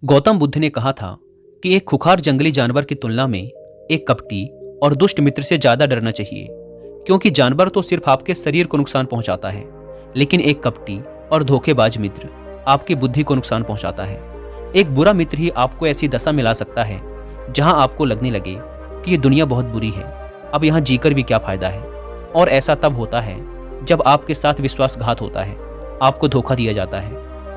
गौतम बुद्ध ने कहा था कि एक खुखार जंगली जानवर की तुलना में एक कपटी और दुष्ट मित्र से ज्यादा डरना चाहिए, क्योंकि जानवर तो सिर्फ आपके शरीर को नुकसान पहुंचाता है, लेकिन एक कपटी और धोखेबाज मित्र आपकी बुद्धि को नुकसान पहुंचाता है। एक बुरा मित्र ही आपको ऐसी दशा में ला सकता है जहां आपको लगने लगे कि ये दुनिया बहुत बुरी है, अब यहाँ जीकर भी क्या फायदा है। और ऐसा तब होता है जब आपके साथ विश्वासघात होता है, आपको धोखा दिया जाता है,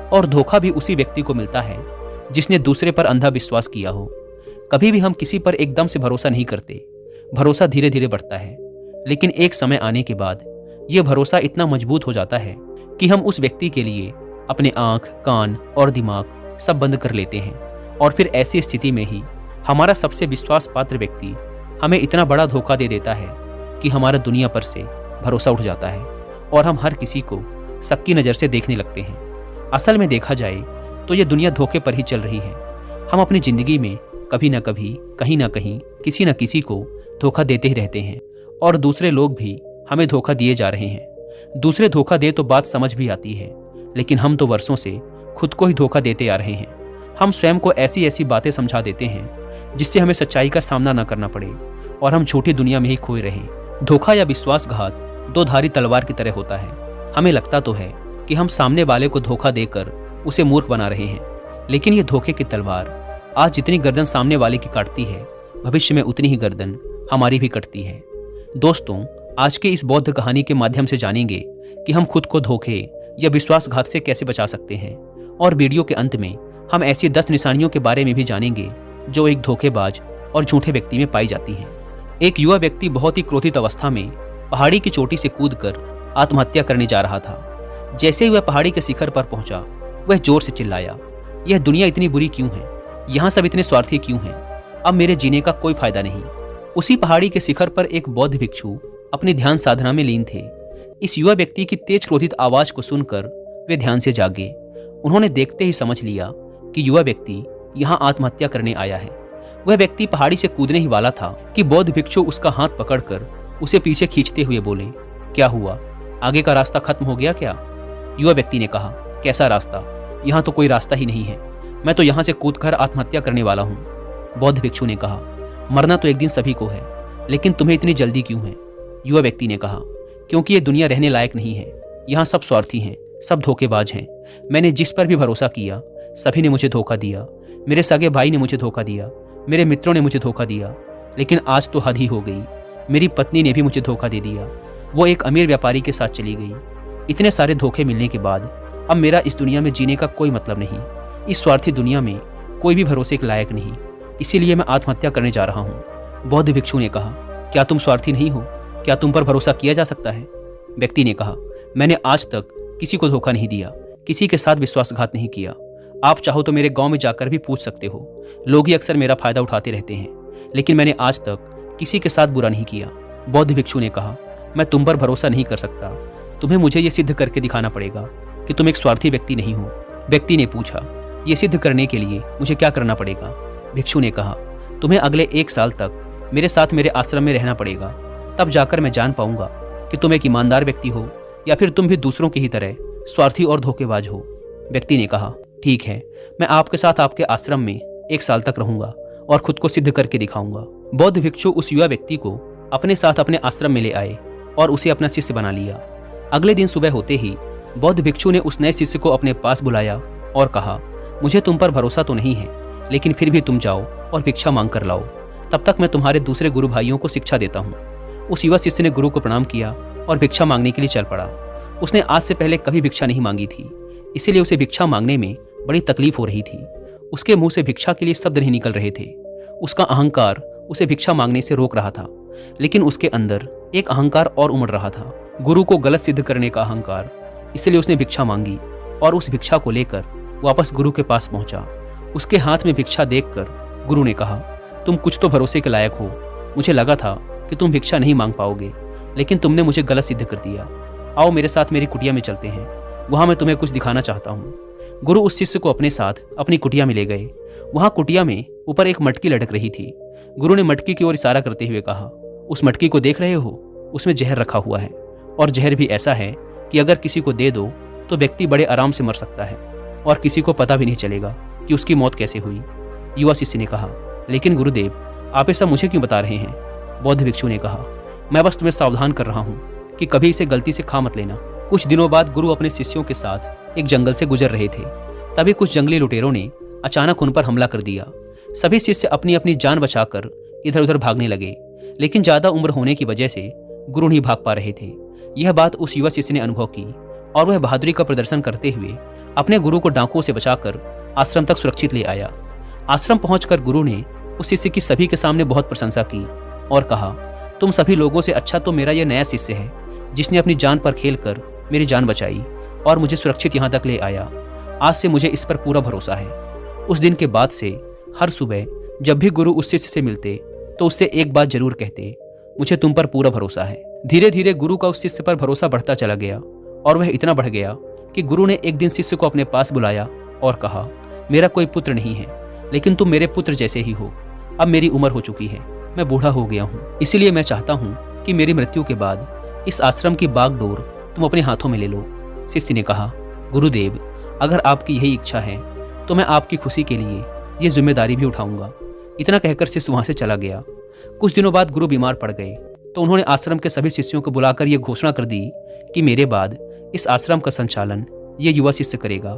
और धोखा भी उसी व्यक्ति को मिलता है जिसने दूसरे पर अंधा विश्वास किया हो। कभी भी हम किसी पर एकदम से भरोसा नहीं करते, भरोसा धीरे धीरे बढ़ता है, लेकिन एक समय आने के बाद यह भरोसा इतना मजबूत हो जाता है कि हम उस व्यक्ति के लिए अपने आंख, कान और दिमाग सब बंद कर लेते हैं। और फिर ऐसी स्थिति में ही हमारा सबसे विश्वास पात्र व्यक्ति हमें इतना बड़ा धोखा दे देता है कि हमारा दुनिया पर से भरोसा उठ जाता है और हम हर किसी को शक की नज़र से देखने लगते हैं। असल में देखा जाए तो ये दुनिया धोखे पर ही चल रही है। हम अपनी जिंदगी में कभी ना कभी, कहीं ना कहीं, किसी न किसी को धोखा देते ही रहते हैं, और दूसरे लोग भी हमें धोखा दिए जा रहे हैं। दूसरे धोखा दे तो बात समझ भी आती है, लेकिन हम तो वर्षों से खुद को ही धोखा देते आ रहे हैं। हम स्वयं को ऐसी ऐसी बातें समझा देते हैं जिससे हमें सच्चाई का सामना न करना पड़े और हम झूठी दुनिया में ही खोए रहें। धोखा या विश्वासघात दो धारी तलवार की तरह होता है। हमें लगता तो है कि हम सामने वाले को धोखा देकर उसे मूर्ख बना रहे हैं, लेकिन ये धोखे की तलवार आज जितनी गर्दन सामने वाले की काटती है, भविष्य में उतनी ही गर्दन हमारी भी कटती है। दोस्तों, आज की इस बौद्ध कहानी के माध्यम से जानेंगे कि हम खुद को धोखे या विश्वासघात से कैसे बचा सकते हैं, और वीडियो के अंत में हम ऐसी 10 निशानियों के बारे में भी जानेंगे जो एक धोखेबाज और झूठे व्यक्ति में पाई जाती हैं। एक युवा व्यक्ति बहुत ही क्रोधित अवस्था में पहाड़ी की चोटी से कूदकर आत्महत्या करने जा रहा था। जैसे ही वह पहाड़ी के शिखर पर पहुंचा, वह जोर से चिल्लाया, यह दुनिया इतनी बुरी क्यों है? यहाँ सब इतने स्वार्थी क्यों हैं? अब मेरे जीने का कोई फायदा नहीं। उसी पहाड़ी के शिखर पर एक बौद्ध भिक्षु अपनी ध्यान साधना में लीन थे। इस युवा व्यक्ति की तेज क्रोधित आवाज को सुनकर वे ध्यान से जागे। उन्होंने देखते ही समझ लिया कि युवा व्यक्ति यहाँ आत्महत्या करने आया है। वह व्यक्ति पहाड़ी से कूदने ही वाला था कि बौद्ध भिक्षु उसका हाथ पकड़कर उसे पीछे खींचते हुए बोले, क्या हुआ? आगे का रास्ता खत्म हो गया क्या? युवा व्यक्ति ने कहा, कैसा रास्ता? यहाँ तो कोई रास्ता ही नहीं है। मैं तो यहाँ से कूदकर आत्महत्या करने वाला हूँ। बौद्ध भिक्षु ने कहा, मरना तो एक दिन सभी को है, लेकिन तुम्हें इतनी जल्दी क्यों है? युवा व्यक्ति ने कहा, क्योंकि ये दुनिया रहने लायक नहीं है। यहाँ सब स्वार्थी हैं, सब धोखेबाज हैं। मैंने जिस पर भी भरोसा किया, सभी ने मुझे धोखा दिया। मेरे सगे भाई ने मुझे धोखा दिया, मेरे मित्रों ने मुझे धोखा दिया, लेकिन आज तो हद ही हो गई। मेरी पत्नी ने भी मुझे धोखा दे दिया। वो एक अमीर व्यापारी के साथ चली गई। इतने सारे धोखे मिलने के बाद अब मेरा इस दुनिया में जीने का कोई मतलब नहीं। इस स्वार्थी दुनिया में कोई भी भरोसे के लायक नहीं, इसीलिए मैं आत्महत्या करने जा रहा हूँ। बौद्ध भिक्षु ने कहा, क्या तुम स्वार्थी नहीं हो? क्या तुम पर भरोसा किया जा सकता है? व्यक्ति ने कहा, मैंने आज तक किसी को धोखा नहीं दिया, किसी के साथ विश्वासघात नहीं किया। आप चाहो तो मेरे गांव में जाकर भी पूछ सकते हो। लोग ही अक्सर मेरा फायदा उठाते रहते हैं, लेकिन मैंने आज तक किसी के साथ बुरा नहीं किया। बौद्ध भिक्षु ने कहा, मैं तुम पर भरोसा नहीं कर सकता। तुम्हें मुझे ये सिद्ध करके दिखाना पड़ेगा कि तुम एक स्वार्थी व्यक्ति नहीं हो। व्यक्ति ने पूछा, ये सिद्ध करने के लिए मुझे क्या करना पड़ेगा? भिक्षु ने कहा, तुम्हें अगले 1 साल तक मेरे साथ मेरे आश्रम में रहना पड़ेगा। तब जाकर मैं जान पाऊंगा कि तुम एक ईमानदार व्यक्ति हो या फिर तुम भी दूसरों की ही तरह स्वार्थी और धोखेबाज हो। व्यक्ति ने कहा, ठीक है, मैं आपके साथ आपके आश्रम में 1 साल तक रहूंगा और खुद को सिद्ध करके दिखाऊंगा। बौद्ध भिक्षु उस युवा व्यक्ति को अपने साथ अपने आश्रम में ले आए और उसे अपना शिष्य बना लिया। अगले दिन सुबह होते ही बौद्ध भिक्षु ने उस नए शिष्य को अपने पास बुलाया और कहा, मुझे तुम पर भरोसा तो नहीं है, लेकिन फिर भी तुम जाओ और भिक्षा मांग कर लाओ। तब तक मैं तुम्हारे दूसरे गुरु भाइयों को शिक्षा देता हूँ। उस युवा शिष्य ने गुरु को प्रणाम किया और भिक्षा मांगने के लिए चल पड़ा। उसने आज से पहले कभी भिक्षा नहीं मांगी थी, इसीलिए उसे भिक्षा मांगने में बड़ी तकलीफ हो रही थी। उसके मुंह से भिक्षा के लिए शब्द नहीं निकल रहे थे। उसका अहंकार उसे भिक्षा मांगने से रोक रहा था, लेकिन उसके अंदर एक अहंकार और उमड़ रहा था, गुरु को गलत सिद्ध करने का अहंकार। इसलिए उसने भिक्षा मांगी और उस भिक्षा को लेकर वापस गुरु के पास पहुंचा। उसके हाथ में भिक्षा देखकर गुरु ने कहा, तुम कुछ तो भरोसे के लायक हो। मुझे लगा था कि तुम भिक्षा नहीं मांग पाओगे, लेकिन तुमने मुझे गलत सिद्ध कर दिया। आओ मेरे साथ मेरी कुटिया में चलते हैं, वहां मैं तुम्हें कुछ दिखाना चाहता हूँ। गुरु उस शिष्य को अपने साथ अपनी कुटिया में ले गए। वहां कुटिया में ऊपर एक मटकी लटक रही थी। गुरु ने मटकी की ओर इशारा करते हुए कहा, उस मटकी को देख रहे हो? उसमें जहर रखा हुआ है, और जहर भी ऐसा है कि अगर किसी को दे दो तो व्यक्ति बड़े आराम से मर सकता है और किसी को पता भी नहीं चलेगा। कि उसकी मौत कैसे हुई। युवा शिष्य ने कहा, लेकिन गुरुदेव, आप ऐसा मुझे क्यों बता रहे हैं? बौद्ध भिक्षु ने कहा, मैं बस तुम्हें सावधान कर रहा हूँ कि कभी इसे गलती से खा मत लेना। कुछ दिनों बाद गुरु अपने शिष्यों के साथ एक जंगल से गुजर रहे थे। तभी कुछ जंगली लुटेरों ने अचानक उन पर हमला कर दिया। सभी शिष्य अपनी अपनी जान बचाकर इधर उधर भागने लगे, लेकिन ज्यादा उम्र होने की वजह से गुरु नहीं भाग पा रहे थे। यह बात उस युवा शिष्य ने अनुभव की और वह बहादुरी का प्रदर्शन करते हुए अपने गुरु को डाकुओं से बचाकर आश्रम तक सुरक्षित ले आया। आश्रम पहुंचकर गुरु ने उस शिष्य की सभी के सामने बहुत प्रशंसा की और कहा, तुम सभी लोगों से अच्छा तो मेरा यह नया शिष्य है, जिसने अपनी जान पर खेलकर मेरी जान बचाई और मुझे सुरक्षित यहाँ तक ले आया। आज से मुझे इस पर पूरा भरोसा है। उस दिन के बाद से हर सुबह जब भी गुरु उस शिष्य से मिलते तो उससे एक बात जरूर कहते, मुझे तुम पर पूरा भरोसा है। धीरे धीरे गुरु का उस शिष्य पर भरोसा बढ़ता चला गया और वह इतना बढ़ गया कि गुरु ने एक दिन शिष्य को अपने पास बुलाया और कहा, मेरा कोई पुत्र नहीं है, लेकिन तुम मेरे पुत्र जैसे ही हो। अब मेरी उम्र हो चुकी है, मैं बूढ़ा हो गया हूँ, इसीलिए मैं चाहता हूँ कि मेरी मृत्यु के बाद इस आश्रम की बागडोर तुम अपने हाथों में ले लो। शिष्य ने कहा, गुरुदेव, अगर आपकी यही इच्छा है तो मैं आपकी खुशी के लिए ये जिम्मेदारी भी उठाऊंगा। इतना कहकर शिष्य वहां से चला गया। कुछ दिनों बाद गुरु बीमार पड़ गए तो उन्होंने आश्रम के सभी शिष्यों को बुलाकर यह घोषणा कर दी कि मेरे बाद इस आश्रम का संचालन ये युवा शिष्य करेगा।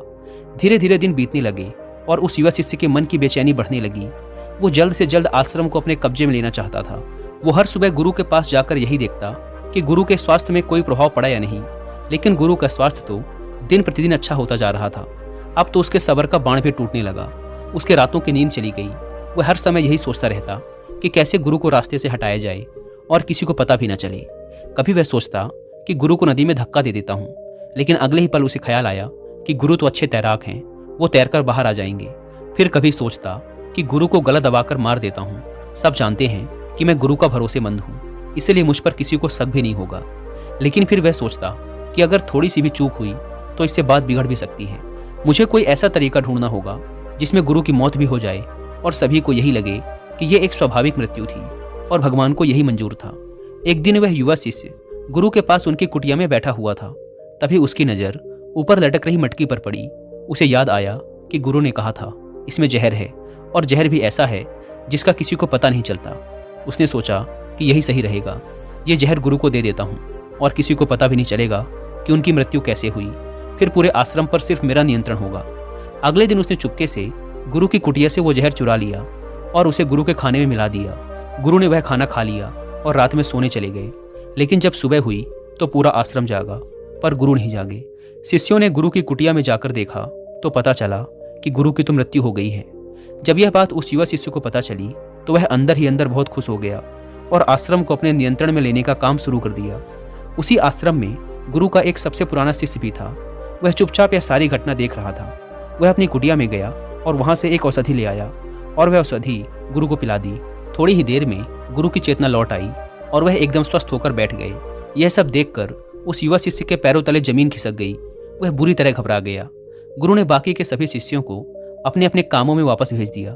धीरे धीरे दिन बीतने लगे और उस युवा शिष्य के मन की बेचैनी बढ़ने लगी। वो जल्द से जल्द आश्रम को अपने कब्जे में लेना चाहता था। वो हर सुबह गुरु के पास जाकर यही देखता कि गुरु के स्वास्थ्य में कोई प्रभाव पड़ा या नहीं, लेकिन गुरु का स्वास्थ्य तो दिन प्रतिदिन अच्छा होता जा रहा था। अब तो उसके सब्र का बाण भी टूटने लगा। उसके रातों की नींद चली गई। वह हर समय यही सोचता रहता कि कैसे गुरु को रास्ते से हटाया जाए और किसी को पता भी न चले। कभी वह सोचता कि गुरु को नदी में धक्का दे देता हूँ, लेकिन अगले ही पल उसे ख्याल आया कि गुरु तो अच्छे तैराक हैं, वो तैरकर बाहर आ जाएंगे। फिर कभी सोचता कि गुरु को गला दबाकर मार देता हूँ। सब जानते हैं कि मैं गुरु का भरोसेमंद हूँ, इसलिए मुझ पर किसी को शक भी नहीं होगा। लेकिन फिर वह सोचता कि अगर थोड़ी सी भी चूक हुई तो इससे बात बिगड़ भी सकती है। मुझे कोई ऐसा तरीका ढूंढना होगा जिसमें गुरु की मौत भी हो जाए और सभी को यही लगे कि यह एक स्वाभाविक मृत्यु थी और भगवान को यही मंजूर था। एक दिन वह युवा शिष्य गुरु के पास उनकी कुटिया में बैठा हुआ था। तभी उसकी नज़र ऊपर लटक रही मटकी पर पड़ी। उसे याद आया कि गुरु ने कहा था इसमें जहर है, और जहर भी ऐसा है जिसका किसी को पता नहीं चलता। उसने सोचा कि यही सही रहेगा, ये जहर गुरु को दे देता हूँ और किसी को पता भी नहीं चलेगा कि उनकी मृत्यु कैसे हुई। फिर पूरे आश्रम पर सिर्फ मेरा नियंत्रण होगा। अगले दिन उसने चुपके से गुरु की कुटिया से वो जहर चुरा लिया और उसे गुरु के खाने में मिला दिया। गुरु ने वह खाना खा लिया और रात में सोने चले गए। लेकिन जब सुबह हुई तो पूरा आश्रम जागा, पर गुरु नहीं जागे। शिष्यों ने गुरु की कुटिया में जाकर देखा तो पता चला कि गुरु की तो मृत्यु हो गई है। जब यह बात उस युवा शिष्य को पता चली तो वह अंदर ही अंदर बहुत खुश हो गया और आश्रम को अपने नियंत्रण में लेने का काम शुरू कर दिया। उसी आश्रम में गुरु का एक सबसे पुराना शिष्य भी था। वह चुपचाप यह सारी घटना देख रहा था। वह अपनी कुटिया में गया और वहां से एक औषधि ले आया और वह औषधि गुरु को पिला दी। थोड़ी ही देर में गुरु की चेतना लौट आई और वह एकदम स्वस्थ होकर बैठ गए। यह सब देखकर उस युवा शिष्य के पैरों तले जमीन खिसक गई। वह बुरी तरह घबरा गया। गुरु ने बाकी के सभी शिष्यों को अपने अपने कामों में वापस भेज दिया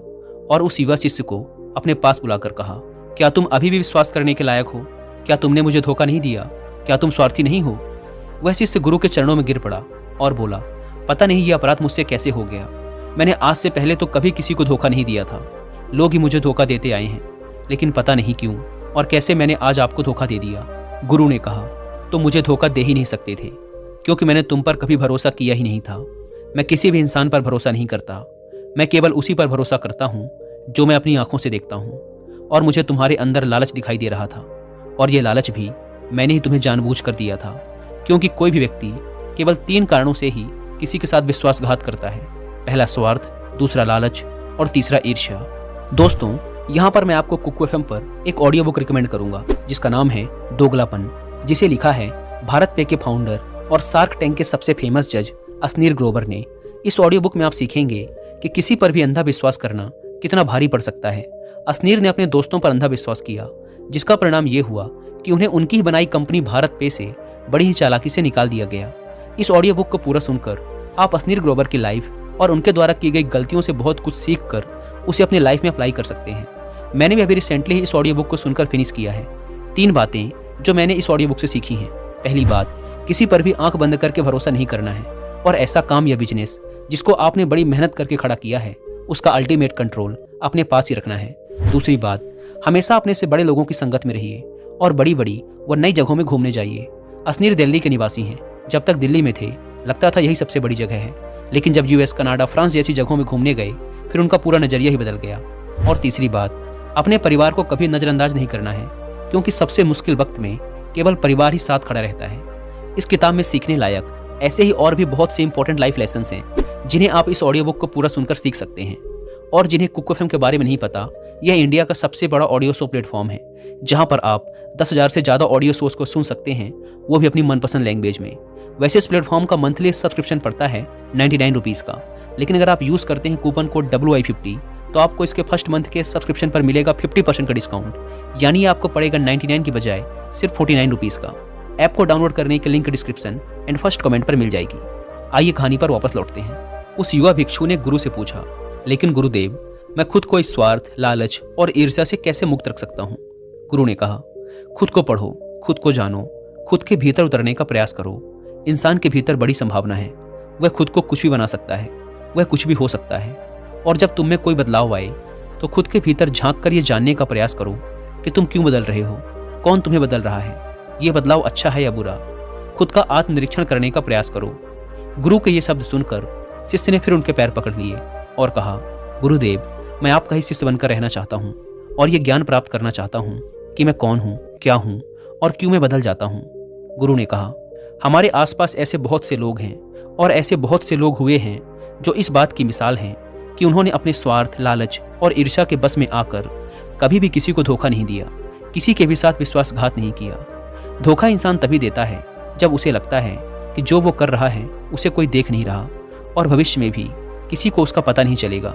और उस युवा शिष्य को अपने पास बुलाकर कहा, क्या तुम अभी भी विश्वास करने के लायक हो? क्या तुमने मुझे धोखा नहीं दिया? क्या तुम स्वार्थी नहीं हो? वह शिष्य गुरु के चरणों में गिर पड़ा और बोला, पता नहीं ये अपराध मुझसे कैसे हो गया। मैंने आज से पहले तो कभी किसी को धोखा नहीं दिया था। लोग ही मुझे धोखा देते आए हैं, लेकिन पता नहीं क्यों और कैसे मैंने आज आपको धोखा दे दिया। गुरु ने कहा, तुम मुझे धोखा दे ही नहीं सकते थे, क्योंकि मैंने तुम पर कभी भरोसा किया ही नहीं था। मैं किसी भी इंसान पर भरोसा नहीं करता। मैं केवल उसी पर भरोसा करता हूँ जो मैं अपनी आंखों से देखता हूँ। और मुझे तुम्हारे अंदर लालच दिखाई दे रहा था, और ये लालच भी मैंने ही तुम्हें जानबूझकर दिया था, क्योंकि कोई भी व्यक्ति केवल 3 कारणों से ही किसी के साथ विश्वासघात करता है। पहला स्वार्थ, दूसरा लालच और तीसरा ईर्ष्या। दोस्तों, यहाँ पर मैं आपको कुकू एफएम पर एक ऑडियो बुक रिकमेंड करूंगा जिसका नाम है दोगलापन, जिसे लिखा है भारत पे के फाउंडर और शार्क टैंक के सबसे फेमस जज असनीर ग्रोवर ने। इस ऑडियो बुक में आप सीखेंगे कि किसी पर भी अंधा विश्वास करना कितना भारी पड़ सकता है। असनीर ने अपने दोस्तों पर अंधा विश्वास किया, जिसका परिणाम ये हुआ कि उन्हें उनकी ही बनाई कंपनी भारत पे से बड़ी ही चालाकी से निकाल दिया गया। इस ऑडियो बुक को पूरा सुनकर आप असनीर ग्रोवर की लाइफ और उनके द्वारा की गई गलतियों से बहुत कुछ सीख कर उसे अपनी लाइफ में अप्लाई कर सकते हैं। मैंने भी अभी रिसेंटली ही इस ऑडियो बुक को सुनकर फिनिश किया है। 3 बातें जो मैंने इस ऑडियो बुक से सीखी हैं। पहली बात, किसी पर भी आंख बंद करके भरोसा नहीं करना है, और ऐसा काम या बिजनेस जिसको आपने बड़ी मेहनत करके खड़ा किया है उसका अल्टीमेट कंट्रोल अपने पास ही रखना है। दूसरी बात, हमेशा अपने से बड़े लोगों की संगत में रहिए और बड़ी बड़ी व नई जगहों में घूमने जाइए। असनीर दिल्ली के निवासी हैं। जब तक दिल्ली में थे लगता था यही सबसे बड़ी जगह है, लेकिन जब यूएस, कनाडा, फ्रांस जैसी जगहों में घूमने गए फिर उनका पूरा नजरिया ही बदल गया। और तीसरी बात, अपने परिवार को कभी नजरअंदाज नहीं करना है, क्योंकि सबसे मुश्किल वक्त में केवल परिवार ही साथ खड़ा रहता है। इस किताब में सीखने लायक ऐसे ही और भी बहुत से इंपॉर्टेंट लाइफ लेसन्स हैं जिन्हें आप इस ऑडियो बुक को पूरा सुनकर सीख सकते हैं। और जिन्हें कुक एफएम के बारे में नहीं पता, यह इंडिया का सबसे बड़ा ऑडियो शो प्लेटफॉर्म है जहां पर आप 10,000 से ज़्यादा ऑडियो शोज को सुन सकते हैं, वो भी अपनी मनपसंद लैंग्वेज में। वैसे इस प्लेटफॉर्म का मंथली सब्सक्रिप्शन पड़ता है 99 रुपीज़ का, लेकिन अगर आप यूज़ करते हैं कूपन कोड WI50 तो आपको इसके फर्स्ट मंथ के सब्सक्रिप्शन पर मिलेगा 50% का डिस्काउंट, यानी आपको पड़ेगा 99 की बजाय सिर्फ 49 रुपीज़ का। ऐप को डाउनलोड करने की link description and first comment पर मिल जाएगी। आइए कहानी पर वापस लौटते हैं। उस युवा भिक्षु ने गुरु से पूछा, लेकिन गुरुदेव, मैं खुद को इस स्वार्थ, लालच और ईर्ष्या से कैसे मुक्त रख सकता हूँ? गुरु ने कहा, खुद को पढ़ो, खुद को जानो, खुद के भीतर उतरने का प्रयास करो। इंसान के भीतर बड़ी संभावना है, वह खुद को कुछ भी बना सकता है, वह कुछ भी हो सकता है। और जब तुम में कोई बदलाव आए तो खुद के भीतर झांक कर ये जानने का प्रयास करो कि तुम क्यों बदल रहे हो, कौन तुम्हें बदल रहा है, ये बदलाव अच्छा है या बुरा। खुद का आत्मनिरीक्षण करने का प्रयास करो। गुरु के ये शब्द सुनकर शिष्य ने फिर उनके पैर पकड़ लिए और कहा, गुरुदेव, मैं आपका ही शिष्य बनकर रहना चाहता हूँ और ये ज्ञान प्राप्त करना चाहता हूँ कि मैं कौन हूँ, क्या हूँ और क्यों मैं बदल जाता हूँ। गुरु ने कहा, हमारे आसपास ऐसे बहुत से लोग हैं और ऐसे बहुत से लोग हुए हैं जो इस बात की मिसाल हैं कि उन्होंने अपने स्वार्थ, लालच और ईर्ष्या के बस में आकर कभी भी किसी को धोखा नहीं दिया, किसी के भी साथ विश्वासघात नहीं किया। धोखा इंसान तभी देता है जब उसे लगता है कि जो वो कर रहा है उसे कोई देख नहीं रहा और भविष्य में भी किसी को उसका पता नहीं चलेगा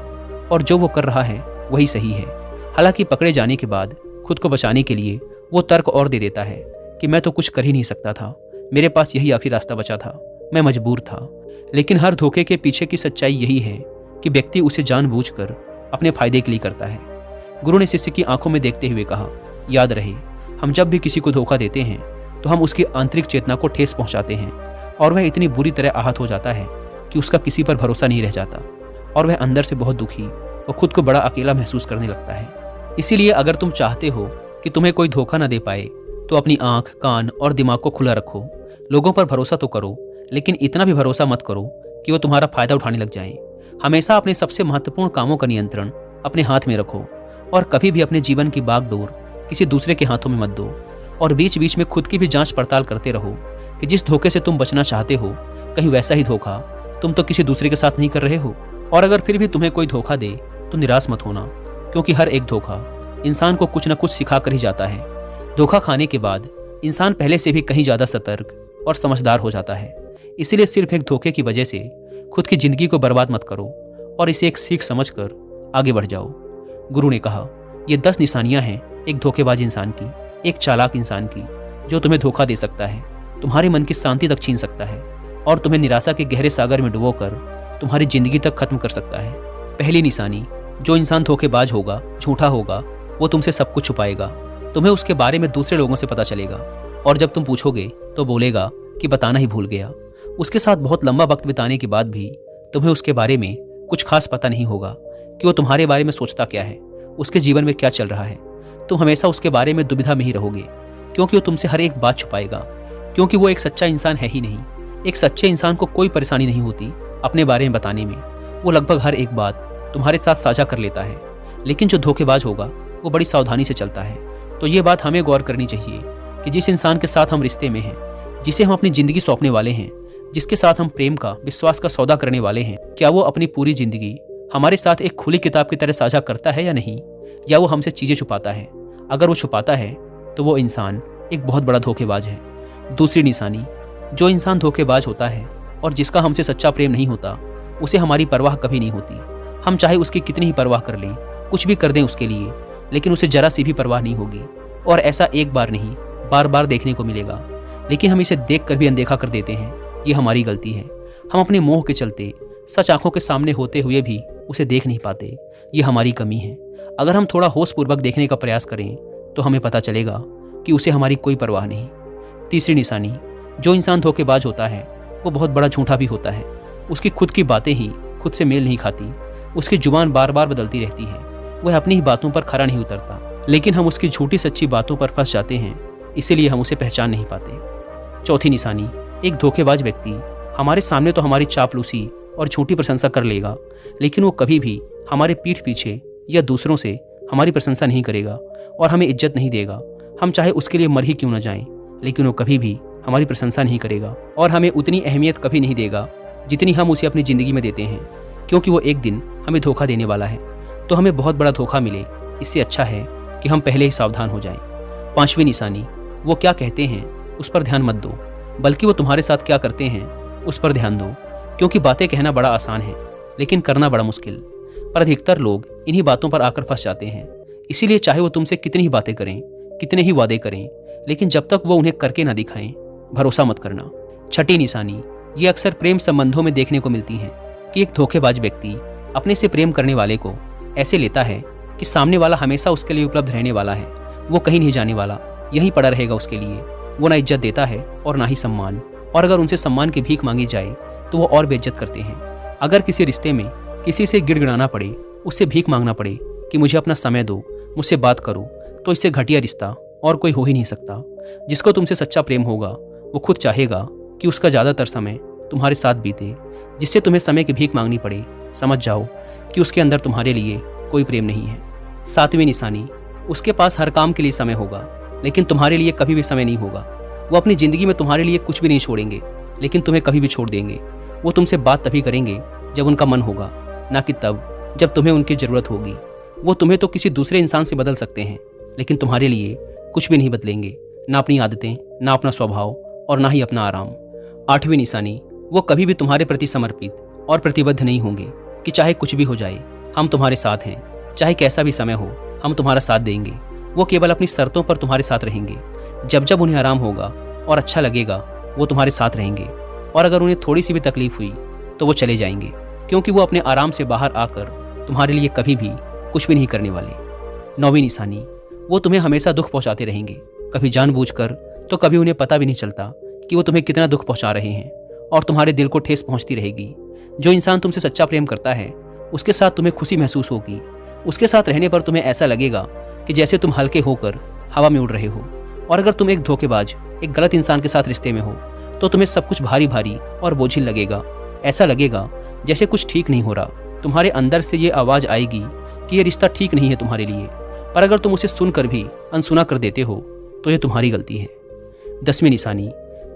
और जो वो कर रहा है वही सही है। हालांकि पकड़े जाने के बाद खुद को बचाने के लिए वो तर्क और दे देता है कि मैं तो कुछ कर ही नहीं सकता था, मेरे पास यही आखिरी रास्ता बचा था, मैं मजबूर था। लेकिन हर धोखे के पीछे की सच्चाई यही है कि व्यक्ति उसे जानबूझकर अपने फायदे के लिए करता है। गुरु ने शिष्य की आंखों में देखते हुए कहा, याद रहे, हम जब भी किसी को धोखा देते हैं तो हम उसकी आंतरिक चेतना को ठेस पहुंचाते हैं और वह इतनी बुरी तरह आहत हो जाता है कि उसका किसी पर भरोसा नहीं रह जाता और वह अंदर से बहुत दुखी और खुद को बड़ा अकेला महसूस करने लगता है। इसीलिए अगर तुम चाहते हो कि तुम्हें कोई धोखा न दे पाए तो अपनी आंख, कान और दिमाग को खुला रखो। लोगों पर भरोसा तो करो, लेकिन इतना भी भरोसा मत करो कि वो तुम्हारा फायदा उठाने लग जाएं। हमेशा अपने सबसे महत्वपूर्ण कामों का नियंत्रण अपने हाथ में रखो और कभी भी अपने जीवन की बागडोर किसी दूसरे के हाथों में मत दो। और बीच बीच में खुद की भी जांच पड़ताल करते रहो कि जिस धोखे से तुम बचना चाहते हो कहीं वैसा ही धोखा तुम तो किसी दूसरे के साथ नहीं कर रहे हो। और अगर फिर भी तुम्हें कोई धोखा दे तो निराश मत होना, क्योंकि हर एक धोखा इंसान को कुछ न कुछ सिखा कर ही जाता है। धोखा खाने के बाद इंसान पहले से भी कहीं ज़्यादा सतर्क और समझदार हो जाता है। इसीलिए सिर्फ एक धोखे की वजह से खुद की जिंदगी को बर्बाद मत करो और इसे एक सीख समझकर आगे बढ़ जाओ। गुरु ने कहा, ये 10 निशानियां हैं एक धोखेबाज इंसान की, एक चालाक इंसान की, जो तुम्हें धोखा दे सकता है, तुम्हारे मन की शांति तक छीन सकता है और तुम्हें निराशा के गहरे सागर में डुबोकर तुम्हारी जिंदगी तक खत्म कर सकता है। पहली निशानी, जो इंसान धोखेबाज होगा, झूठा होगा, वो तुमसे सब कुछ छुपाएगा। तुम्हें उसके बारे में दूसरे लोगों से पता चलेगा और जब तुम पूछोगे तो बोलेगा कि बताना ही भूल गया। उसके साथ बहुत लंबा वक्त बिताने के बाद भी तुम्हें उसके बारे में कुछ खास पता नहीं होगा कि वो तुम्हारे बारे में सोचता क्या है, उसके जीवन में क्या चल रहा है। तुम हमेशा उसके बारे में दुविधा में ही रहोगे, क्योंकि वो तुमसे हर एक बात छुपाएगा, क्योंकि वो एक सच्चा इंसान है ही नहीं। एक सच्चे इंसान को कोई परेशानी नहीं होती अपने बारे में बताने में, वो लगभग हर एक बात तुम्हारे साथ साझा कर लेता है। लेकिन जो धोखेबाज होगा वो बड़ी सावधानी से चलता है। तो ये बात हमें गौर करनी चाहिए कि जिस इंसान के साथ हम रिश्ते में हैं, जिसे हम अपनी ज़िंदगी सौंपने वाले हैं, जिसके साथ हम प्रेम का, विश्वास का सौदा करने वाले हैं, क्या वो अपनी पूरी ज़िंदगी हमारे साथ एक खुली किताब की तरह साझा करता है या नहीं, या वो हमसे चीज़ें छुपाता है। अगर वो छुपाता है तो वो इंसान एक बहुत बड़ा धोखेबाज है। दूसरी निशानी, जो इंसान धोखेबाज होता है और जिसका हमसे सच्चा प्रेम नहीं होता, उसे हमारी परवाह कभी नहीं होती। हम चाहे उसकी कितनी ही परवाह कर लें, कुछ भी कर दें उसके लिए, लेकिन उसे जरा सी भी परवाह नहीं होगी। और ऐसा एक बार नहीं, बार बार देखने को मिलेगा। लेकिन हम इसे देख कर भी अनदेखा कर देते हैं। ये हमारी गलती है। हम अपने मोह के चलते सच आंखों के सामने होते हुए भी उसे देख नहीं पाते। ये हमारी कमी है। अगर हम थोड़ा होशपूर्वक देखने का प्रयास करें तो हमें पता चलेगा कि उसे हमारी कोई परवाह नहीं। तीसरी निशानी, जो इंसान धोखेबाज होता है वो बहुत बड़ा झूठा भी होता है। उसकी खुद की बातें ही खुद से मेल नहीं खाती, उसकी जुबान बार बार बदलती रहती है, वह अपनी ही बातों पर खरा नहीं उतरता, लेकिन हम उसकी झूठी सच्ची बातों पर फंस जाते हैं, इसीलिए हम उसे पहचान नहीं पाते। चौथी निशानी, एक धोखेबाज व्यक्ति हमारे सामने तो हमारी चापलूसी और झूठी प्रशंसा कर लेगा, लेकिन वो कभी भी हमारे पीठ पीछे या दूसरों से हमारी प्रशंसा नहीं करेगा और हमें इज्जत नहीं देगा। हम चाहे उसके लिए मर ही क्यों न जाएं, लेकिन वो कभी भी हमारी प्रशंसा नहीं करेगा और हमें उतनी अहमियत कभी नहीं देगा जितनी हम उसे अपनी ज़िंदगी में देते हैं, क्योंकि वो एक दिन हमें धोखा देने वाला है। तो हमें बहुत बड़ा धोखा मिले, इससे अच्छा है कि हम पहले ही सावधान हो जाएं। पांचवी निशानी, वो क्या कहते हैं उस पर ध्यान मत दो, बल्कि वो तुम्हारे साथ क्या करते हैं उस पर ध्यान दो, क्योंकि बातें कहना बड़ा आसान है लेकिन करना बड़ा मुश्किल। पर अधिकतर लोग इन्हीं बातों पर आकर फंस जाते हैं। इसीलिए चाहे वो तुमसे कितनी ही बातें करें, कितने ही वादे करें, लेकिन जब तक वो उन्हें करके ना दिखाएं, भरोसा मत करना। छठी निशानी, ये अक्सर प्रेम संबंधों में देखने को मिलती है कि एक धोखेबाज व्यक्ति अपने से प्रेम करने वाले को ऐसे लेता है कि सामने वाला हमेशा उसके लिए उपलब्ध रहने वाला है, वो कहीं नहीं जाने वाला, यहीं पड़ा रहेगा उसके लिए। वो ना इज्जत देता है और ना ही सम्मान, और अगर उनसे सम्मान की भीख मांगी जाए तो वो और बेइज्जत करते हैं। अगर किसी रिश्ते में किसी से गिड़गिड़ाना पड़े, उससे भीख मांगना पड़े कि मुझे अपना समय दो, मुझसे बात करो, तो इससे घटिया रिश्ता और कोई हो ही नहीं सकता। जिसको तुमसे सच्चा प्रेम होगा वो खुद चाहेगा कि उसका ज़्यादातर समय तुम्हारे साथ बीते। जिससे तुम्हें समय की भीख मांगनी पड़े, समझ जाओ कि उसके अंदर तुम्हारे लिए कोई प्रेम नहीं है। सातवीं निशानी, उसके पास हर काम के लिए समय होगा, लेकिन तुम्हारे लिए कभी भी समय नहीं होगा। वो अपनी ज़िंदगी में तुम्हारे लिए कुछ भी नहीं छोड़ेंगे, लेकिन तुम्हें कभी भी छोड़ देंगे। वो तुमसे बात तभी करेंगे जब उनका मन होगा, ना कि तब जब तुम्हें उनकी ज़रूरत होगी। वो तुम्हें तो किसी दूसरे इंसान से बदल सकते हैं, लेकिन तुम्हारे लिए कुछ भी नहीं बदलेंगे, ना अपनी आदतें, ना अपना स्वभाव और ना ही अपना आराम। आठवीं निशानी, वो कभी भी तुम्हारे प्रति समर्पित और प्रतिबद्ध नहीं होंगे कि चाहे कुछ भी हो जाए हम तुम्हारे साथ हैं, चाहे कैसा भी समय हो हम तुम्हारा साथ देंगे। वो केवल अपनी शर्तों पर तुम्हारे साथ रहेंगे। जब जब उन्हें आराम होगा और अच्छा लगेगा वो तुम्हारे साथ रहेंगे, और अगर उन्हें थोड़ी सी भी तकलीफ हुई तो वो चले जाएंगे, क्योंकि वो अपने आराम से बाहर आकर तुम्हारे लिए कभी भी कुछ भी नहीं करने वाले। नौवीं निशानी, वो तुम्हें हमेशा दुख पहुंचाते रहेंगे, कभी जानबूझकर तो कभी उन्हें पता भी नहीं चलता कि वो तुम्हें कितना दुख पहुंचा रहे हैं, और तुम्हारे दिल को ठेस पहुंचती रहेगी। जो इंसान तुमसे सच्चा प्रेम करता है उसके साथ तुम्हें खुशी महसूस होगी। उसके साथ रहने पर तुम्हें ऐसा लगेगा कि जैसे तुम हल्के होकर हवा में उड़ रहे हो। और अगर तुम एक धोखेबाज, एक गलत इंसान के साथ रिश्ते में हो तो तुम्हें सब कुछ भारी भारी और बोझिल लगेगा। ऐसा लगेगा जैसे कुछ ठीक नहीं हो रहा। तुम्हारे अंदर से ये आवाज़ आएगी कि ये रिश्ता ठीक नहीं है तुम्हारे लिए, पर अगर तुम उसे सुनकर भी अनसुना कर देते हो तो ये तुम्हारी गलती है। 10वीं निशानी,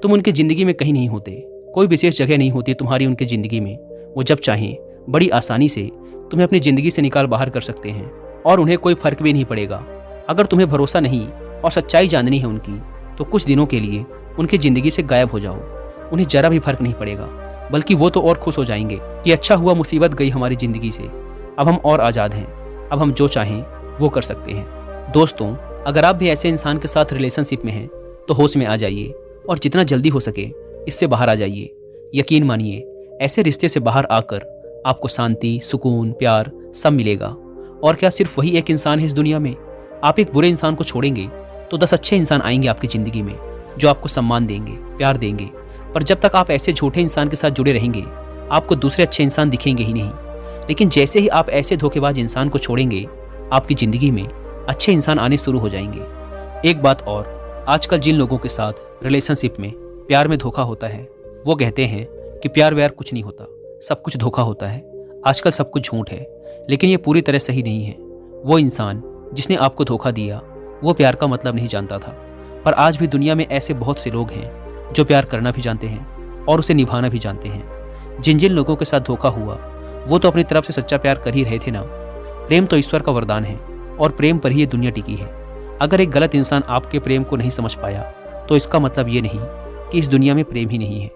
तुम उनकी ज़िंदगी में कहीं नहीं होते, कोई विशेष जगह नहीं होती तुम्हारी उनकी ज़िंदगी में। वो जब चाहें बड़ी आसानी से तुम्हें अपनी ज़िंदगी से निकाल बाहर कर सकते हैं, और उन्हें कोई फ़र्क भी नहीं पड़ेगा। अगर तुम्हें भरोसा नहीं और सच्चाई जाननी है उनकी, तो कुछ दिनों के लिए उनकी ज़िंदगी से गायब हो जाओ। उन्हें ज़रा भी फर्क नहीं पड़ेगा, बल्कि वो तो और खुश हो जाएंगे कि अच्छा हुआ मुसीबत गई हमारी ज़िंदगी से, अब हम और आज़ाद हैं, अब हम जो चाहें वो कर सकते हैं। दोस्तों, अगर आप भी ऐसे इंसान के साथ रिलेशनशिप में हैं तो होश में आ जाइए और जितना जल्दी हो सके इससे बाहर आ जाइए। यकीन मानिए, ऐसे रिश्ते से बाहर आकर आपको शांति, सुकून, प्यार सब मिलेगा। और क्या सिर्फ वही एक इंसान है इस दुनिया में? आप एक बुरे इंसान को छोड़ेंगे तो 10 अच्छे इंसान आएंगे आपकी ज़िंदगी में, जो आपको सम्मान देंगे, प्यार देंगे। पर जब तक आप ऐसे झूठे इंसान के साथ जुड़े रहेंगे आपको दूसरे अच्छे इंसान दिखेंगे ही नहीं। लेकिन जैसे ही आप ऐसे धोखेबाज इंसान को छोड़ेंगे आपकी ज़िंदगी में अच्छे इंसान आने शुरू हो जाएंगे। एक बात और, आजकल जिन लोगों के साथ रिलेशनशिप में, प्यार में धोखा होता है, वो कहते हैं कि प्यार व्यार कुछ नहीं होता, सब कुछ धोखा होता है। आजकल सब कुछ झूठ है, लेकिन ये पूरी तरह सही नहीं है। वो इंसान जिसने आपको धोखा दिया वो प्यार का मतलब नहीं जानता था। पर आज भी दुनिया में ऐसे बहुत से लोग हैं जो प्यार करना भी जानते हैं और उसे निभाना भी जानते हैं। जिन जिन लोगों के साथ धोखा हुआ वो तो अपनी तरफ से सच्चा प्यार कर ही रहे थे ना। प्रेम तो ईश्वर का वरदान है और प्रेम पर ही ये दुनिया टिकी है। अगर एक गलत इंसान आपके प्रेम को नहीं समझ पाया तो इसका मतलब ये नहीं कि इस दुनिया में प्रेम ही नहीं है।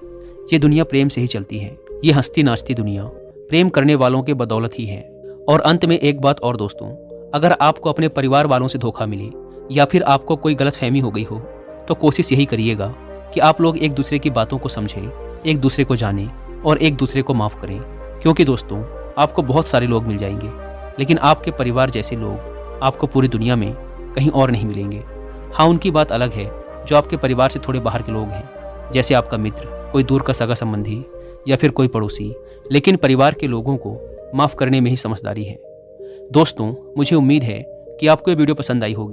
ये दुनिया प्रेम से ही चलती है। ये हंसती नाचती दुनिया प्रेम करने वालों के बदौलत ही है। और अंत में एक बात और दोस्तों, अगर आपको अपने परिवार वालों से धोखा मिले या फिर आपको कोई गलतफहमी हो गई हो तो कोशिश यही करिएगा कि आप लोग एक दूसरे की बातों को समझें, एक दूसरे को जानें और एक दूसरे को माफ़ करें। क्योंकि दोस्तों, आपको बहुत सारे लोग मिल जाएंगे, लेकिन आपके परिवार जैसे लोग आपको पूरी दुनिया में कहीं और नहीं मिलेंगे। हाँ, उनकी बात अलग है जो आपके परिवार से थोड़े बाहर के लोग हैं, जैसे आपका मित्र, कोई दूर का सगा संबंधी या फिर कोई पड़ोसी, लेकिन परिवार के लोगों को माफ़ करने में ही समझदारी है। दोस्तों, मुझे उम्मीद है कि आपको ये वीडियो पसंद आई होगी।